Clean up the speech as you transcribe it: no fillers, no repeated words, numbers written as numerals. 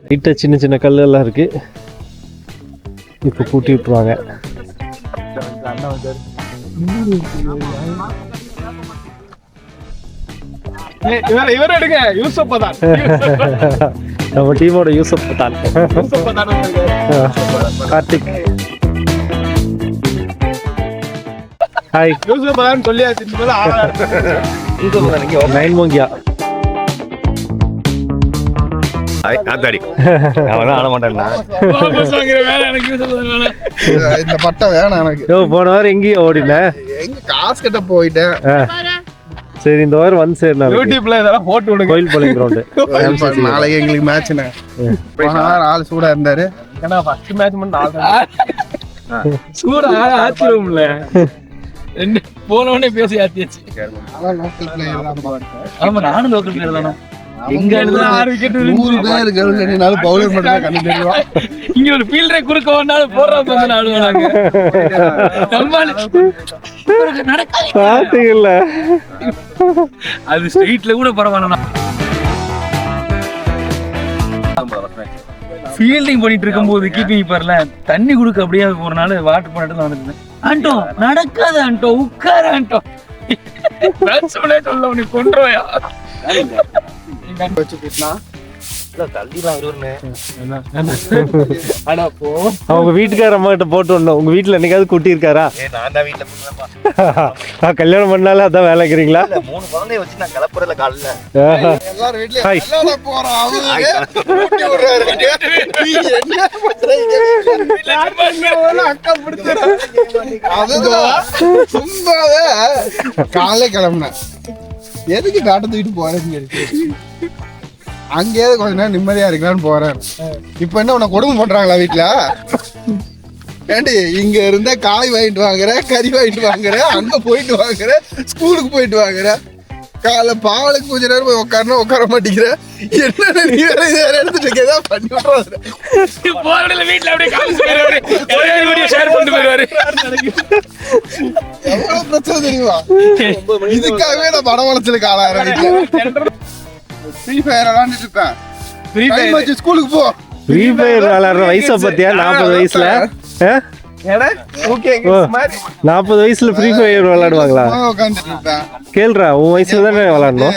லைட்டாக சின்ன சின்ன கல்லெல்லாம் இருக்கு. இப்போ கூட்டி விட்டுருவாங்க. நம்ம டீமோட யூசப் பதான் கார்த்திக். ஹாய் யூசப் பதான் சொல்லியாச்சு. நைன் மோங்கியா இந்த பட்டம் வேணாம் எனக்கு. போன வாரம் எங்கேயும் ஓடின எங்க காசு கட்ட போயிட்டேன். சரி இந்த வாரம் வந்து சேர்னா யூடியூப்ல இதெல்லாம் போட்டு விடுங்க. கோயில் பாளையம் கிரவுண்டு நாளைக்கு எங்களுக்கு மேட்ச்னே. போன வாரம் ஆள் சூடா இருந்தாரு. ஏன்னா ஃபர்ஸ்ட் மேட்ச் மட்டும் சூடா ஆச்சிரும்ல. ரெண்டு போனவனே பேசி ஆத்தியாச்சு. லோக்கல் பிளேயர் தான். ஆமா நானும் லோக்கல் பிளேயர் தானே. எங்க எழுதுனா 6 விக்கெட் 100 பேர் கவுண்டனினால பவுலர் மட்டும் தான் கண்ணு தெரியும். இங்க ஒரு ஃபீல்டரே குறுக்க வந்தாலும் போறவங்க வந்து ஆடுவாங்க. நடக்காது பாத்தீங்கல்ல, அது ஸ்ட்ரீட்ல கூட பரவாயில்லை. ஃபீல்டிங் பண்ணிட்டு இருக்கும்போது கீப்பிங் பாருல தண்ணி குடுக்க அப்படியே ஒரு நாள் வாட்டர் பண்ணிட்டு வந்துட்டு ஆண்டோ நடக்காது ஆண்டோ உட்கார ஆண்டோ சொல்ல உனக்கு கொண்டுருவையா அவங்க வீட்டுக்கார அம்மா கிட்ட போட்டு வரணும். உங்க வீட்டுல என்னைக்காவது குட்டி இருக்காரா? கல்யாணம் பண்ணாலும் அதான் வேலைக்கிறீங்களா? 3 குழந்தைய வச்சு நான் கலப்புறல காலைல காலையில கிளம்புனேன். எதுக்கு காட்ட தூக்கிட்டு போறேன்னு அங்கேயாவது கொஞ்ச நேரம் நிம்மதியா இருக்கலாம்னு போறேன். இப்ப என்ன உன்னை கொடுமை பண்றாங்களா வீட்டுல? ஏண்டி இங்க இருந்த காய் வாங்கிட்டு வாங்குற, கறி வாங்கிட்டு வாங்குற, அங்க போயிட்டு வாங்குற, ஸ்கூலுக்கு போயிட்டு வாங்குற, காலை பாவலுக்கு கொஞ்ச நேரம் போய் உட்காரணும், உட்கார மாட்டேங்கிற. என்ன நீ வேற எடுத்துட்டு இருக்கா பண்ணி விடுறாரு. எவ்வளவு பிரச்சனை தெரியுமா? இதுக்காகவே நான் மனவளத்துல ஆளாயிரம். ஃப்ரீ ஃபயர் விளையாண்டுட்டு இருப்பேன். ஃப்ரீ ஃபயர் ஸ்கூலுக்கு போ. ஃப்ரீ ஃபயர் விளையாடுற வயசை பத்தியா? 40 வயசுல 40 வயசுல ஃப்ரீ ஃபயர் விளையாடுவாங்களா? உட்காந்துட்டு இருப்பேன். கேள்றா, உன் வயசுல தானே விளையாடணும்.